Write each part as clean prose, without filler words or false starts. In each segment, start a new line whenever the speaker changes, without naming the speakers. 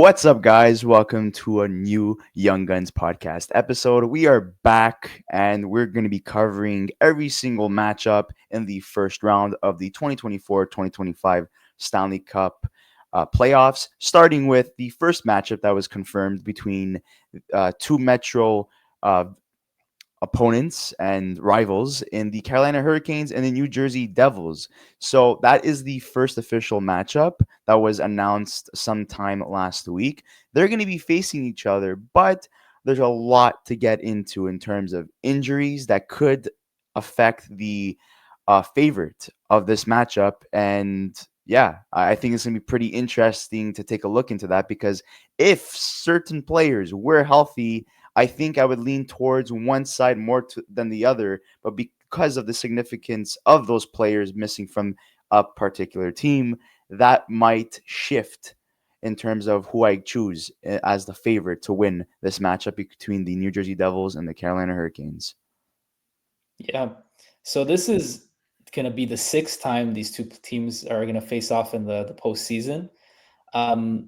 What's up, guys? Welcome to a new Young Guns podcast episode. We are back and we're going to be covering every single matchup in the first round of the 2024-2025 Stanley Cup playoffs, starting with the first matchup that was confirmed between two Metro uh, opponents and rivals in the Carolina Hurricanes and the New Jersey Devils. So that is the first official matchup that was announced sometime last week. They're going to be facing each other, but there's a lot to get into in terms of injuries that could affect the favorite of this matchup. And yeah, I think it's going to be pretty interesting to take a look into that because if certain players were healthy, I think I would lean towards one side more than the other, but because of the significance of those players missing from a particular team, that might shift in terms of who I choose as the favorite to win this matchup between the New Jersey Devils and the Carolina Hurricanes.
Yeah. So this is going to be the sixth time these two teams are going to face off in the postseason.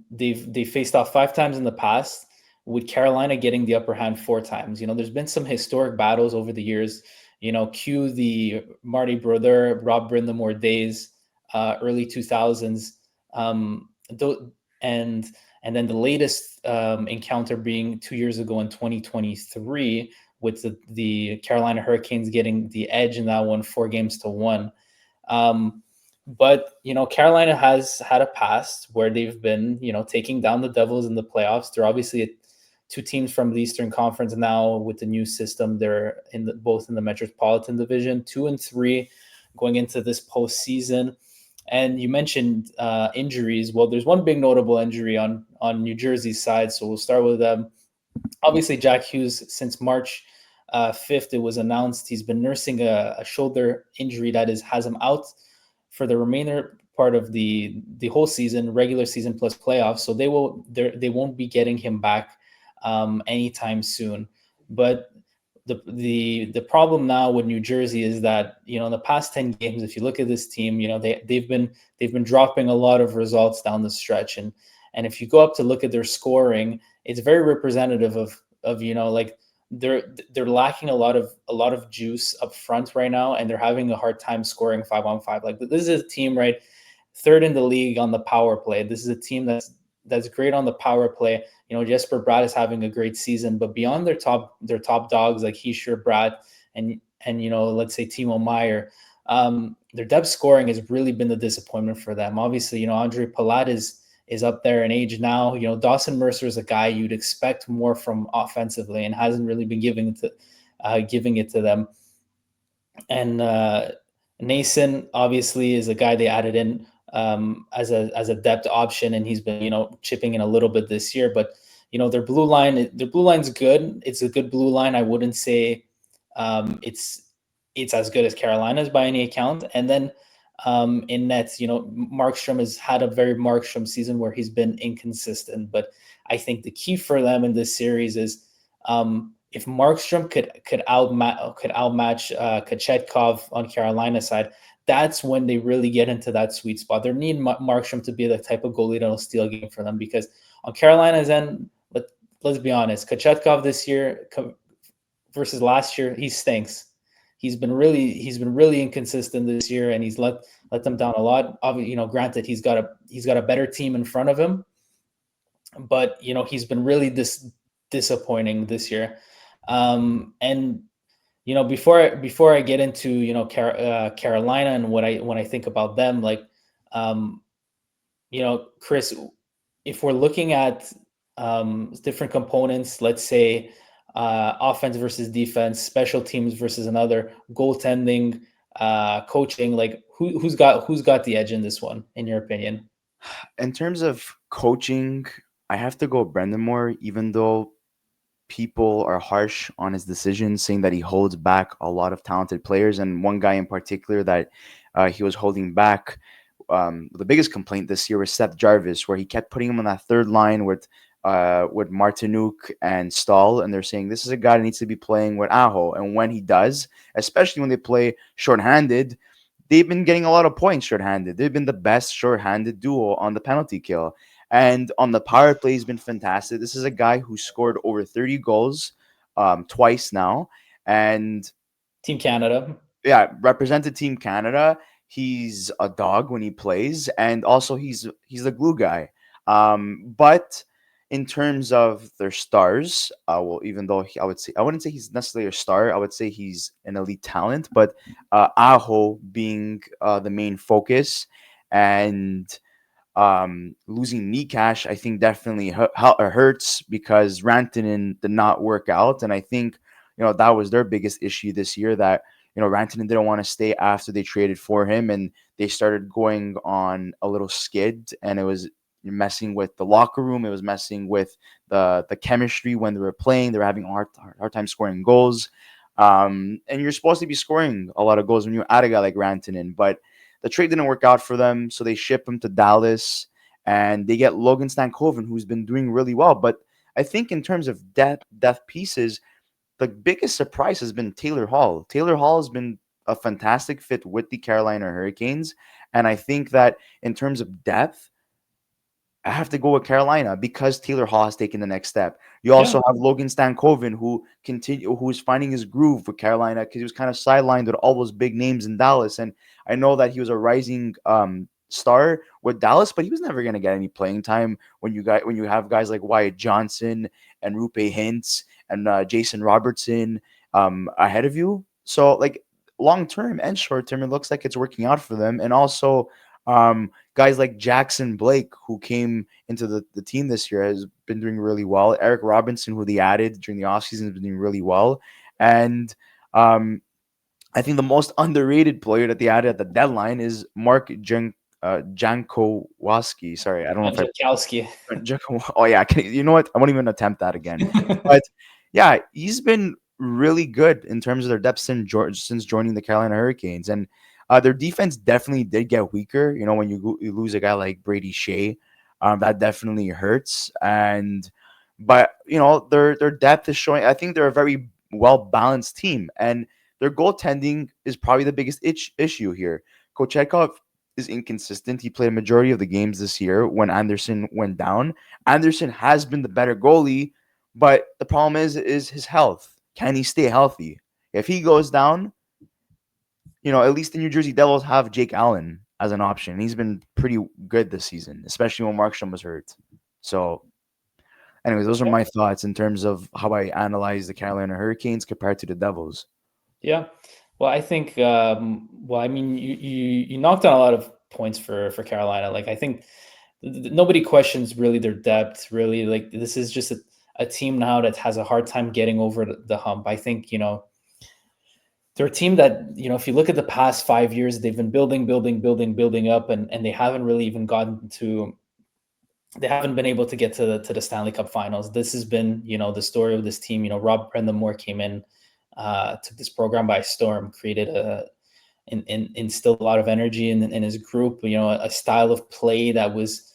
They've faced off five times in the past, with Carolina getting the upper hand four times. There's been some historic battles over the years. Cue the Marty Brodeur, Rob Brindamore days, early 2000s, and and then the latest encounter being 2 years ago in 2023, with the Carolina Hurricanes getting the edge in that one, 4-1. But Carolina has had a past where they've been taking down the Devils in the playoffs. They're obviously two teams from the Eastern Conference now with the new system. They're both in the Metropolitan Division, 2-3 going into this postseason. And you mentioned injuries. Well, there's one big notable injury on New Jersey's side, so we'll start with them. Obviously, Jack Hughes, since March 5th, it was announced he's been nursing a shoulder injury that has him out for the remainder part of the whole season, regular season plus playoffs. So they won't be getting him back anytime soon. But the problem now with New Jersey is that in the past 10 games, if you look at this team, they've been dropping a lot of results down the stretch, and if you go up to look at their scoring, it's very representative of like they're lacking a lot of juice up front right now, and they're having a hard time scoring 5-on-5. Like, this is a team, right, third in the league on the power play. This is a team that's great on the power play. Jesper Bratt is having a great season, but beyond their top dogs like Hischier, Bratt, and let's say Timo Meier, their depth scoring has really been the disappointment for them. Obviously, Andre Palat is up there in age now. Dawson Mercer is a guy you'd expect more from offensively and hasn't really been giving it to them. And Nason obviously is a guy they added in as a depth option, and he's been chipping in a little bit this year. But their blue line's good. It's a good blue line. I wouldn't say it's as good as Carolina's by any account. And then in nets, Markstrom has had a very Markstrom season where he's been inconsistent. But I think the key for them in this series is if Markstrom could outmatch Kochetkov on Carolina's side, that's when they really get into that sweet spot. They need Markstrom to be the type of goalie that'll steal a game for them, because on Carolina's end, let's be honest, Kochetkov this year versus last year, he stinks. He's been really inconsistent this year, and he's let them down a lot. Obviously, granted, he's got a better team in front of him, but he's been really disappointing this year. And before I get into Carolina and when I think about them, like Chris, if we're looking at different components, let's say offense versus defense, special teams versus another, goaltending, coaching, like who's got the edge in this one, in your opinion?
In terms of coaching, I have to go Brendan Moore, even though people are harsh on his decisions, saying that he holds back a lot of talented players. And one guy in particular that he was holding back, the biggest complaint this year was Seth Jarvis, where he kept putting him on that third line with Martinuk and Stahl, and they're saying this is a guy that needs to be playing with Aho. And when he does, especially when they play shorthanded, they've been getting a lot of points shorthanded. They've been the best shorthanded duo on the penalty kill. And on the power play, he's been fantastic. This is a guy who scored over 30 goals twice now. And
Team Canada.
yeah, represented Team Canada. He's a dog when he plays, and also he's the glue guy. But in terms of their stars, well, even though I wouldn't say he's necessarily a star. I would say he's an elite talent. But Aho being the main focus, and losing Nikash, I think definitely hurts because Rantanen did not work out, and I think that was their biggest issue this year. That Rantanen didn't want to stay after they traded for him, and they started going on a little skid, and it was messing with the locker room. It was messing with the chemistry when they were playing. They were having a hard time scoring goals. And you're supposed to be scoring a lot of goals when you add a guy like Rantanen, but the trade didn't work out for them, so they ship him to Dallas, and they get Logan Stankoven, who's been doing really well. But I think in terms of depth pieces, the biggest surprise has been Taylor Hall. Taylor Hall has been a fantastic fit with the Carolina Hurricanes, and I think that in terms of depth, I have to go with Carolina because Taylor Hall has taken the next step. You
Yeah.
also have Logan Stankoven, who is finding his groove with Carolina because he was kind of sidelined with all those big names in Dallas. And I know that he was a rising star with Dallas, but he was never going to get any playing time when you have guys like Wyatt Johnson and Rupe Hintz and Jason Robertson ahead of you. So like long term and short term, it looks like it's working out for them. And also guys like Jackson Blake, who came into the team this year, has been doing really well. Eric Robinson, who they added during the offseason, has been doing really well. And I think the most underrated player that they added at the deadline is Mark Jankowski. Sorry, I don't know if I
Jankowski.
Oh yeah, you know what? I won't even attempt that again. But yeah, he's been really good in terms of their depth since joining the Carolina Hurricanes, and their defense definitely did get weaker. When you lose a guy like Brady Shea, that definitely hurts. But their depth is showing. I think they're a very well balanced team, and their goaltending is probably the biggest issue here. Kochetkov is inconsistent. He played a majority of the games this year when Anderson went down. Anderson has been the better goalie, but the problem is his health. Can he stay healthy? If he goes down, at least the New Jersey Devils have Jake Allen as an option. He's been pretty good this season, especially when Markstrom was hurt. So, anyways, those are my thoughts in terms of how I analyze the Carolina Hurricanes compared to the Devils.
Yeah. Well, I think, I mean, you knocked on a lot of points for Carolina. Like, I think nobody questions really their depth, really. Like, this is just a team now that has a hard time getting over the hump. I think, they're a team that, if you look at the past 5 years, they've been building up, and they haven't really even they haven't been able to get to the Stanley Cup Finals. This has been, the story of this team. Rob Brendamore came in, took this program by storm, created instilled a lot of energy in his group. A style of play that was,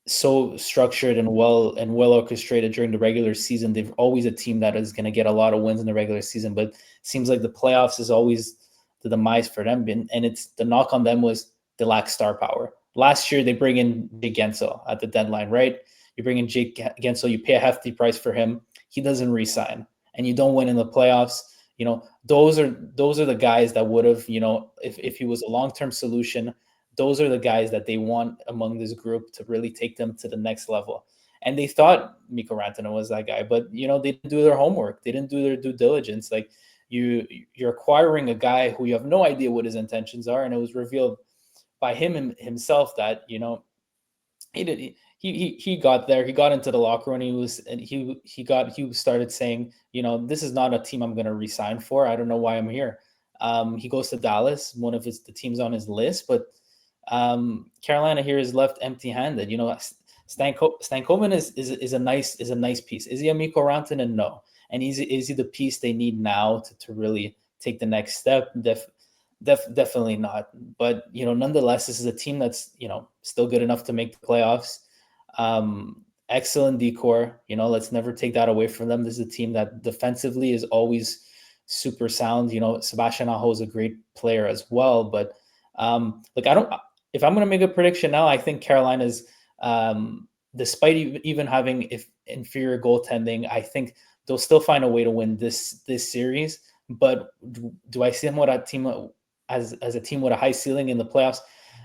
so structured and well orchestrated during the regular season. They've always a team that is going to get a lot of wins in the regular season, but seems like the playoffs is always the demise for them. And it's the knock on them was they lack star power. Last year, they bring in Jake Gensel at the deadline, right? You bring in Jake Gensel, you pay a hefty price for him. He doesn't re-sign, and you don't win in the playoffs. Those are the guys that would have, if he was a long-term solution, those are the guys that they want among this group to really take them to the next level. And they thought Mikko Rantanen was that guy, but they didn't do their homework. They didn't do their due diligence. Like you're acquiring a guy who you have no idea what his intentions are, and it was revealed by him himself that he got there. He got into the locker room. He started saying, this is not a team I'm going to resign for. I don't know why I'm here. He goes to Dallas, one of the teams on his list, but Carolina here is left empty-handed. Stankoven is a nice piece. Is he a Mikko Rantanen? No. And is he the piece they need now to really take the next step? Definitely not. But nonetheless, this is a team that's still good enough to make the playoffs. Excellent decor. Let's never take that away from them. This is a team that defensively is always super sound. Sebastian Aho is a great player as well. But look, if I'm going to make a prediction now, I think Carolina's, despite even having if inferior goaltending, I think they'll still find a way to win this series. But do I see them with a team as a team with a high ceiling in the playoffs?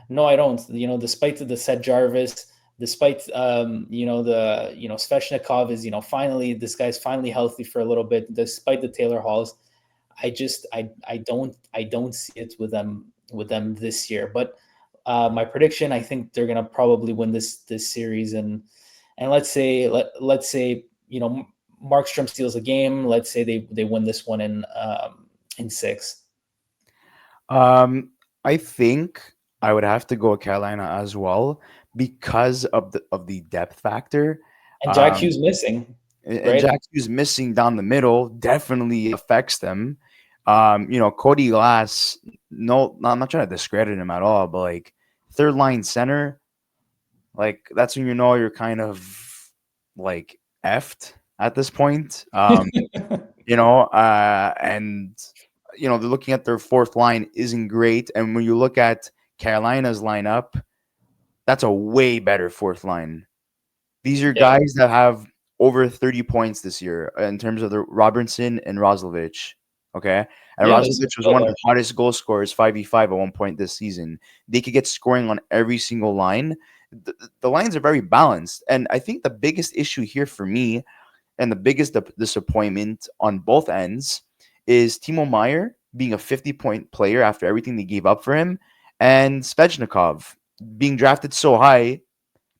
No, I don't. Despite the Seth Jarvis, despite Svechnikov is finally, this guy's finally healthy for a little bit. Despite the Taylor Halls, I don't see it with them this year. But my prediction, I think they're gonna probably win this series, and let's say Markstrom steals a game. Let's say they win this one in six.
I think I would have to go with Carolina as well because of the depth factor.
And Jack
Um,
Hughes missing,
and
right?
Jack Hughes missing down the middle definitely affects them. Cody Glass, I'm not trying to discredit him at all, but like third line center, like that's when you know you're kind of like effed at this point. And they're looking at their fourth line isn't great, and when you look at Carolina's lineup, that's a way better fourth line. These are
Yeah,
guys that have over 30 points this year in terms of the Robertson and Roslovich. Okay. And
yeah, there's some
Roslovich was
skill
one of
there.
the hottest goal scorers, 5v5 at one point this season. They could get scoring on every single line. The lines are very balanced. And I think the biggest issue here for me and the biggest disappointment on both ends is Timo Meyer being a 50-point player after everything they gave up for him, and Svechnikov being drafted so high,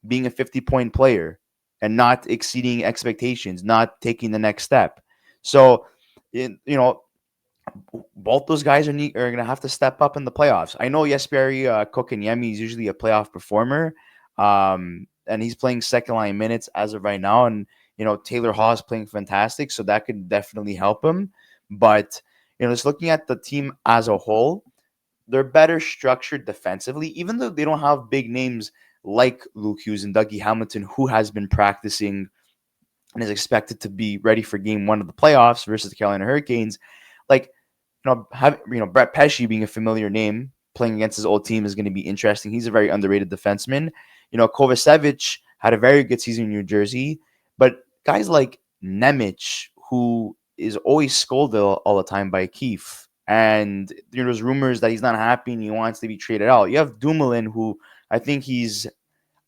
being a 50-point player and not exceeding expectations, not taking the next step. So, you know, both those guys are going to have to step up in the playoffs. I know Jesperi Kotkaniemi is usually a playoff performer, and he's playing second line minutes as of right now. And Taylor Hall is playing fantastic, so that could definitely help him. But just looking at the team as a whole, they're better structured defensively, even though they don't have big names like Luke Hughes and Dougie Hamilton, who has been practicing and is expected to be ready for Game 1 of the playoffs versus the Carolina Hurricanes. Like, Brett Pesce being a familiar name playing against his old team is going to be interesting. He's a very underrated defenseman. Kovacevic had a very good season in New Jersey, but guys like Nemec, who is always scolded all the time by Keefe, and there's rumors that he's not happy and he wants to be traded out. You have Dumoulin, who I think he's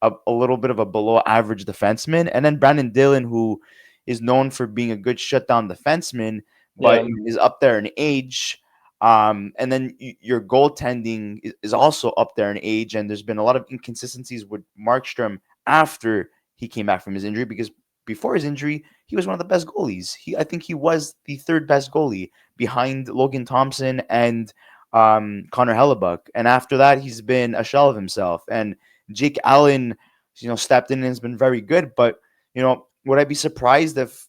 a little bit of a below average defenseman, and then Brandon Dillon, who is known for being a good shutdown defenseman, but
Yeah,
is up there in age. And then your goaltending is also up there in age, and there's been a lot of inconsistencies with Markstrom after he came back from his injury, because before his injury, he was one of the best goalies. I think he was the third best goalie behind Logan Thompson and Connor Hellebuck. And after that, he's been a shell of himself. And Jake Allen, stepped in and has been very good. But, would I be surprised if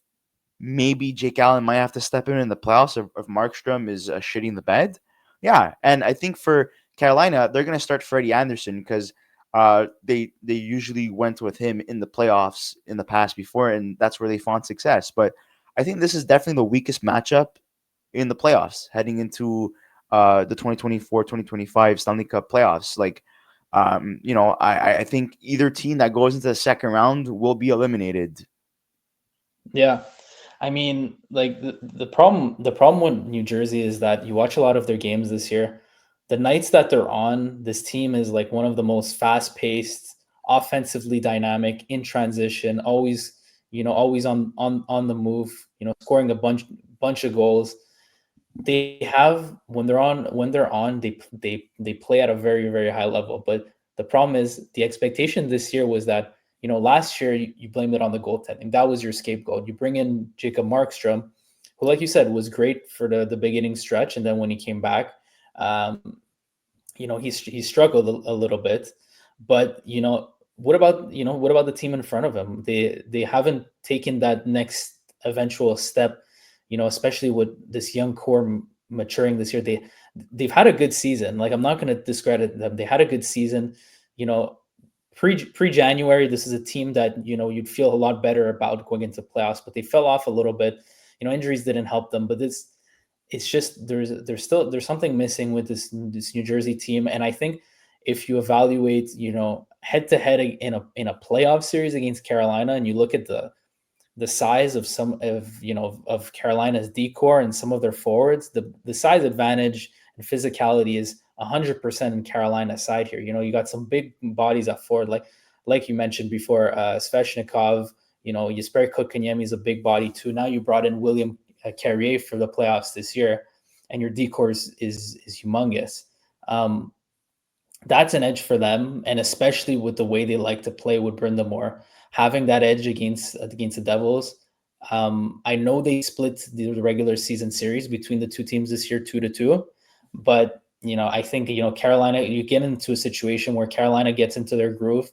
maybe Jake Allen might have to step in the playoffs if Markstrom is shitting the bed? Yeah. And I think for Carolina, they're going to start Freddie Anderson because they usually went with him in the playoffs in the past before, and that's where they found success. But I think this is definitely the weakest matchup in the playoffs heading into the 2024-2025 Stanley Cup playoffs. Like, I think either team that goes into the second round will be eliminated.
yeah. I mean, like the problem with New Jersey is that you watch a lot of their games this year. The nights that they're on, this team is like one of the most fast-paced, offensively dynamic, in transition, always on the move, scoring a bunch of goals. They have when they're on, they play at a very, very high level. But the problem is the expectation this year was that last year you blamed it on the goaltending. That was your scapegoat. You bring in Jacob Markstrom, who, like you said, was great for the beginning stretch, and then when he came back, um, he struggled a little bit. But what about the team in front of him? They haven't taken that next eventual step. Especially with this young core maturing this year. They've had a good season. Like, I'm not going to discredit them. They had a good season. You know, pre January, this is a team that you'd feel a lot better about going into playoffs, but they fell off a little bit. Injuries didn't help them, but it's just there's something missing with this New Jersey team, and I think if you evaluate, head to head in a playoff series against Carolina, and you look at the size of some of Carolina's decor and some of their forwards, the size advantage and physicality is 100% in Carolina's side here. You got some big bodies up forward, like you mentioned before, Sveshnikov. Jesper Kotkaniemi is a big body too. Now you brought in William Carrier for the playoffs this year, and your decor is humongous. Um, that's an edge for them, and especially with the way they like to play with Brindamore, having that edge against the Devils. I know they split the regular season series between the two teams this year, 2-2, but I think Carolina. You get into a situation where Carolina gets into their groove,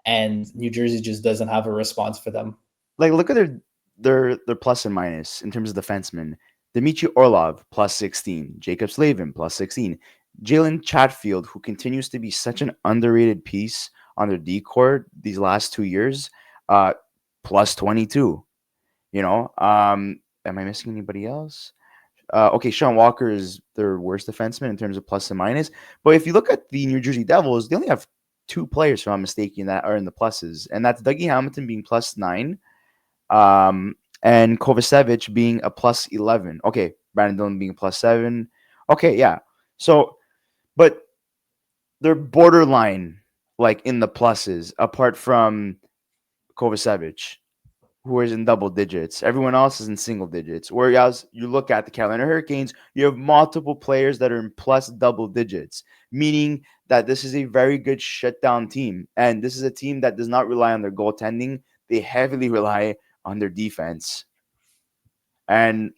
and New Jersey just doesn't have a response for them.
Like, look at their plus and minus in terms of defensemen. Dmitry Orlov plus 16, Jacob Slavin plus 16, Jalen Chatfield, who continues to be such an underrated piece on their decor these last 2 years, plus 22. Am I missing anybody else? Okay, Sean Walker is their worst defenseman in terms of plus and minus. But if you look at the New Jersey Devils, they only have two players, if I'm mistaken, that are in the pluses, and that's Dougie Hamilton being plus 9, and Kovacevic being a plus 11. Okay, Brandon Dillon being a plus 7. Okay, yeah. So, but they're borderline like in the pluses, apart from Kovacevic, who is in double digits. Everyone else is in single digits. Whereas you look at the Carolina Hurricanes, you have multiple players that are in plus double digits, meaning that this is a very good shutdown team. And this is a team that does not rely on their goaltending. They heavily rely on their defense. And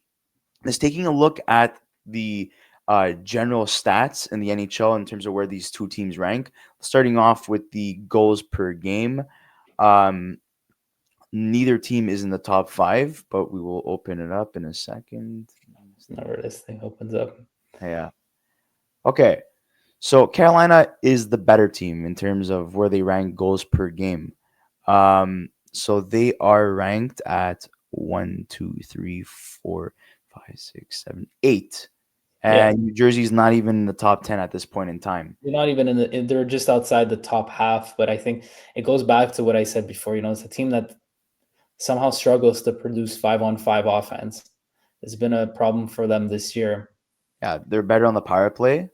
just taking a look at the general stats in the NHL in terms of where these two teams rank, starting off with the goals per game. Um, Neither team is in the top 5, but we will open it up in a second.
Whenever this thing opens up.
Yeah. Okay. So Carolina is the better team in terms of where they rank goals per game. So they are ranked at 1, 2, 3, 4, 5, 6, 7, 8.
Yeah,
And New Jersey's not even in the top 10 at this point in time.
they're not even they're just outside the top half. But I think it goes back to what I said before. It's a team that somehow struggles to produce 5-on-5 offense. It's been a problem for them this year.
Yeah, they're better on the power play.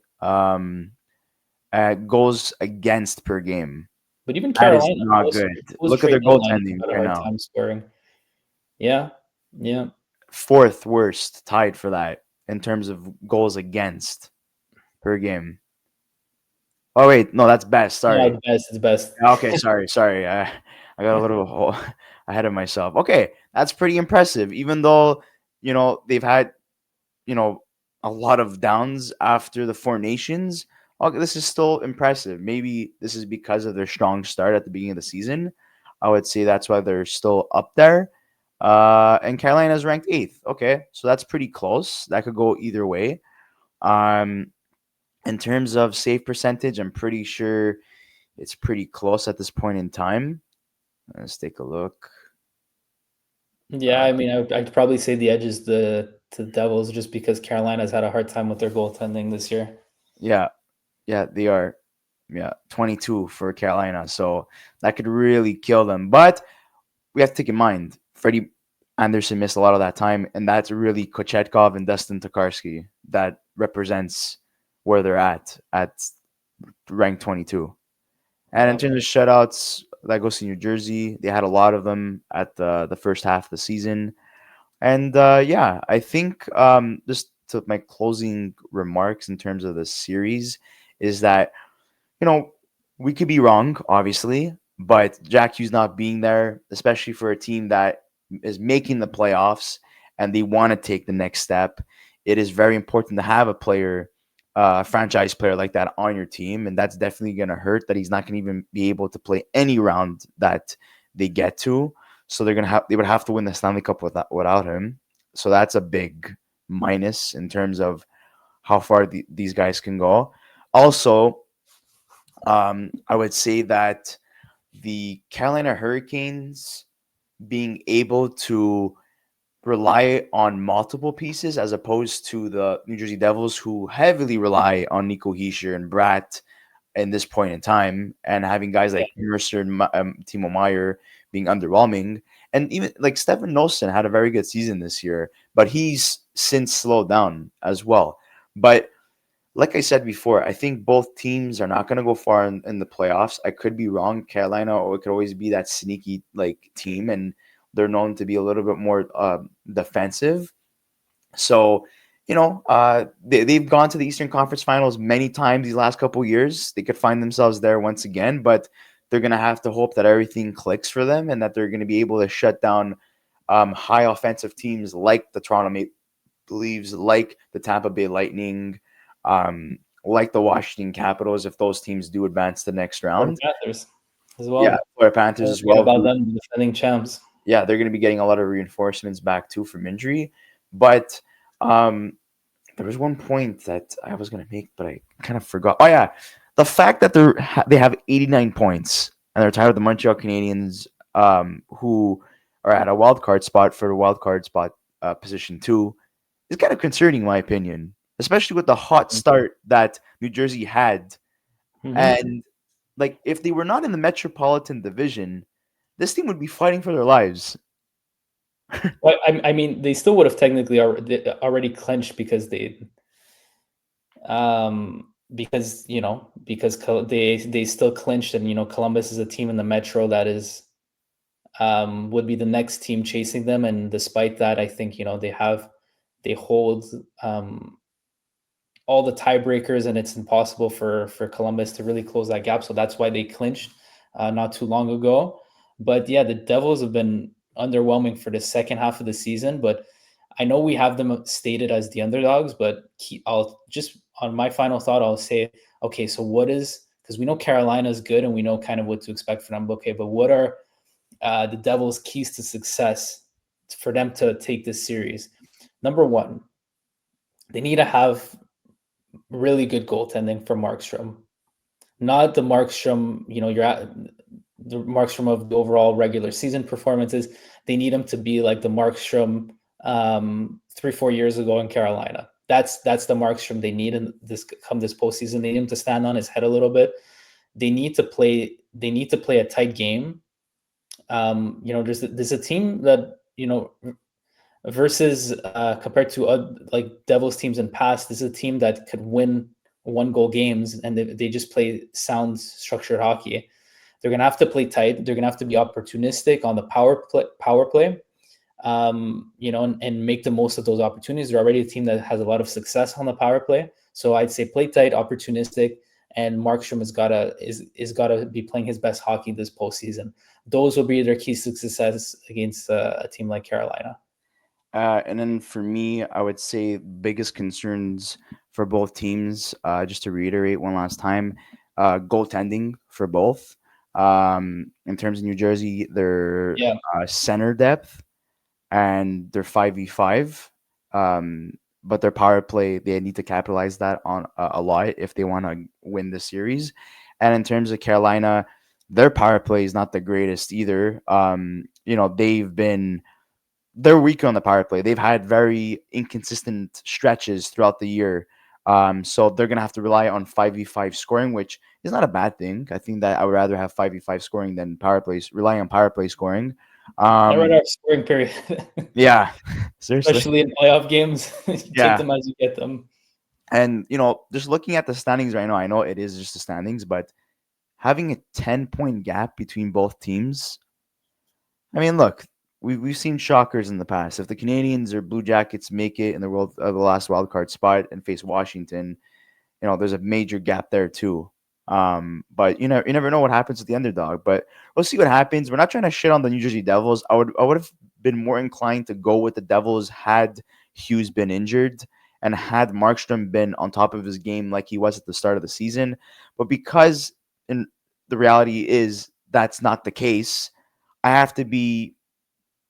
Goals against per game.
But even
That is
Carolina,
not good.
post
Look at
trade
their
deadline,
goaltending
had a
right
hard
now.
time scoring. Yeah, yeah.
Fourth worst, tied for that in terms of goals against per game. Oh wait, no, that's best.
No,
Sorry.
it's best. It's best.
Okay, sorry. I got a little ahead of myself. Okay, that's pretty impressive. Even though they've had you know a lot of downs after the Four Nations. Okay, this is still impressive. Maybe this is because of their strong start at the beginning of the season. I would say that's why they're still up there. And Carolina is ranked 8th. Okay, so that's pretty close. That could go either way. Um, in terms of save percentage, I'm pretty sure it's pretty close at this point in time. Let's take a look.
Yeah, I mean, I'd probably say the edge is to the Devils just because Carolina's had a hard time with their goaltending this year.
Yeah, they are. Yeah, 22 for Carolina. So that could really kill them. But we have to take in mind, Freddie Anderson missed a lot of that time, and that's really Kochetkov and Dustin Tokarski that represents where they're at rank 22. And in
Yeah.
terms of shutouts, that goes to New Jersey. They had a lot of them at the first half of the season. And yeah, I think just to my closing remarks in terms of the series is that you know, we could be wrong, obviously, but Jack Hughes not being there, especially for a team that is making the playoffs and they want to take the next step, it is very important to have a player, franchise player like that on your team, and that's definitely going to hurt that he's not going to even be able to play any round that they get to. So they would have to win the Stanley Cup without him. So that's a big minus in terms of how far these guys can go. Also, I would say that the Carolina Hurricanes being able to rely on multiple pieces as opposed to the New Jersey Devils, who heavily rely on Nico Hischier and Bratt in this point in time, and having guys
Yeah.
like Mercer and Timo Meyer being underwhelming, and even like Stefan Noesen had a very good season this year, but he's since slowed down as well. But like I said before, I think both teams are not going to go far in the playoffs. I could be wrong. Carolina, or it could always be that sneaky like team, and they're known to be a little bit more defensive. So, they've gone to the Eastern Conference Finals many times these last couple years. They could find themselves there once again, but they're going to have to hope that everything clicks for them and that they're going to be able to shut down high offensive teams like the Toronto Maple Leafs, like the Tampa Bay Lightning, like the Washington Capitals, if those teams do advance to the next
Florida
round.
Panthers as
Yeah,
well.
Florida Panthers
Don't
as
forget
well,
about
who,
them, the defending champs.
yeah, they're going to be getting a lot of reinforcements back too from injury. But um, there was one point that I was going to make, but I kind of forgot. Oh yeah, the fact that they have 89 points and they're tied with the Montreal Canadiens, who are at a wild card spot for the wild card spot position two, is kind of concerning, in my opinion, especially with the hot start that New Jersey had.
Mm-hmm.
And like, if they were not in the Metropolitan Division, this team would be fighting for their lives.
Well, I mean, they still would have technically already clinched because they still clinched, and Columbus is a team in the Metro that is would be the next team chasing them, and despite that, I think they hold all the tiebreakers, and it's impossible for Columbus to really close that gap. So that's why they clinched not too long ago. But yeah, the Devils have been underwhelming for the second half of the season. But I know we have them stated as the underdogs. But I'll just on my final thought, I'll say, okay, so what is, because we know Carolina is good and we know kind of what to expect from them. Okay, but what are the Devils' keys to success for them to take this series? Number one, they need to have really good goaltending from Markstrom. Not the Markstrom, you're at the Markstrom of the overall regular season performances. They need him to be like the Markstrom 3-4 years ago in Carolina. That's the Markstrom they need in this postseason. They need him to stand on his head a little bit. They need to play. They need to play a tight game. There's a team that versus compared to like Devils teams in past, this is a team that could win 1-goal games, and they just play sound structured hockey. They're gonna have to play tight. They're gonna have to be opportunistic on the power play, and make the most of those opportunities. They're already a team that has a lot of success on the power play, so I'd say play tight, opportunistic, and Markstrom has gotta be playing his best hockey this postseason. Those will be their keys to success against a team like Carolina.
And then for me, I would say biggest concerns for both teams, just to reiterate one last time, goaltending for both. In terms of New Jersey, their
Yeah,
center depth and their 5v5. Um, but their power play, they need to capitalize that on a lot if they want to win the series. And in terms of Carolina, their power play is not the greatest either. They're weak on the power play. They've had very inconsistent stretches throughout the year. So they're gonna have to rely on 5v5 scoring, which is not a bad thing. I think that I would rather have 5v5 scoring than power plays, relying on power play scoring.
I read
Um,
our scoring period,
yeah, seriously.
especially in playoff games. You take
Yeah.
them as you get them.
And just looking at the standings right now, I know it is just the standings, but having a 10-point gap between both teams, I mean, look, we've seen shockers in the past. If the Canadians or Blue Jackets make it in the last wild card spot and face Washington, there's a major gap there too. But you never know what happens with the underdog. But we'll see what happens. We're not trying to shit on the New Jersey Devils. I would have been more inclined to go with the Devils had Hughes been injured and had Markstrom been on top of his game like he was at the start of the season. But because in the reality is that's not the case, I have to be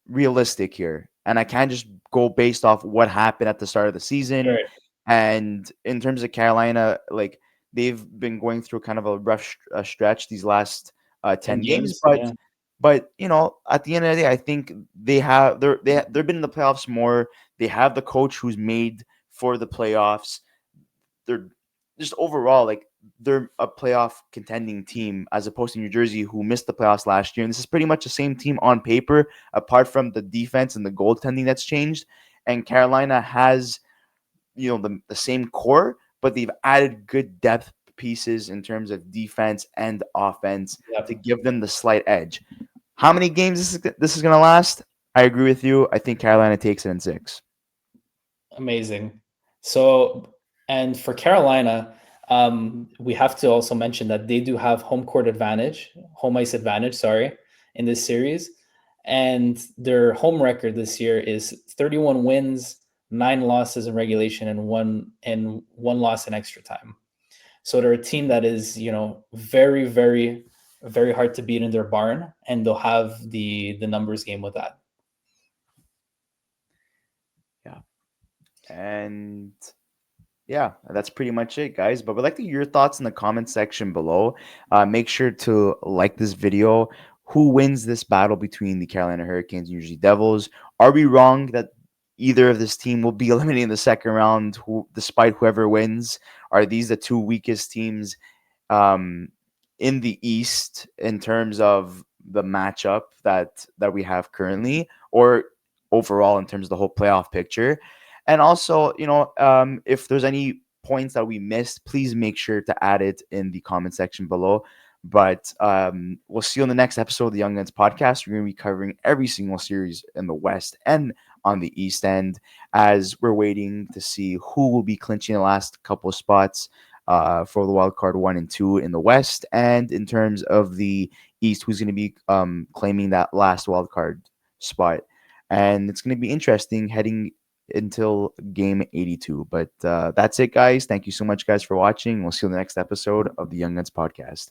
realistic here. And I can't just go based off what happened at the start of the season.
Right.
And in terms of Carolina, like they've been going through kind of a rough stretch these last
10
10 games.
games.
But
Yeah.
at the end of the day, I think they've been in the playoffs more. They have the coach who's made for the playoffs. They're just overall like they're a playoff contending team as opposed to New Jersey, who missed the playoffs last year. And this is pretty much the same team on paper, apart from the defense and the goaltending that's changed. And Carolina has, the same core, but they've added good depth pieces in terms of defense and offense to
Yep.
give them the slight edge. How many games this is going to last? I agree with you. I think Carolina takes it in 6.
Amazing. So, and for Carolina, we have to also mention that they do have home ice advantage, sorry, in this series. And their home record this year is 31 wins, 9 losses in regulation, and one loss in extra time. So they're a team that is, very, very, very hard to beat in their barn, and they'll have the numbers game with that.
Yeah. And yeah, that's pretty much it, guys. But we'd like to hear your thoughts in the comment section below. Make sure to like this video. Who wins this battle between the Carolina Hurricanes and New Jersey Devils? Are we wrong that either of this team will be eliminated in the second round, despite whoever wins? Are these the two weakest teams um, in the East in terms of the matchup that we have currently, or overall in terms of the whole playoff picture? And also, if there's any points that we missed, please make sure to add it in the comment section below. But we'll see you on the next episode of the Young Guns podcast. We're going to be covering every single series in the West and on the East End, as we're waiting to see who will be clinching the last couple of spots for the wild card 1 and 2 in the West, and in terms of the East, who's going to be claiming that last wild card spot. And it's going to be interesting heading until game 82. But that's it, guys. Thank you so much, guys, for watching. We'll see you in the next episode of the Young Guns podcast.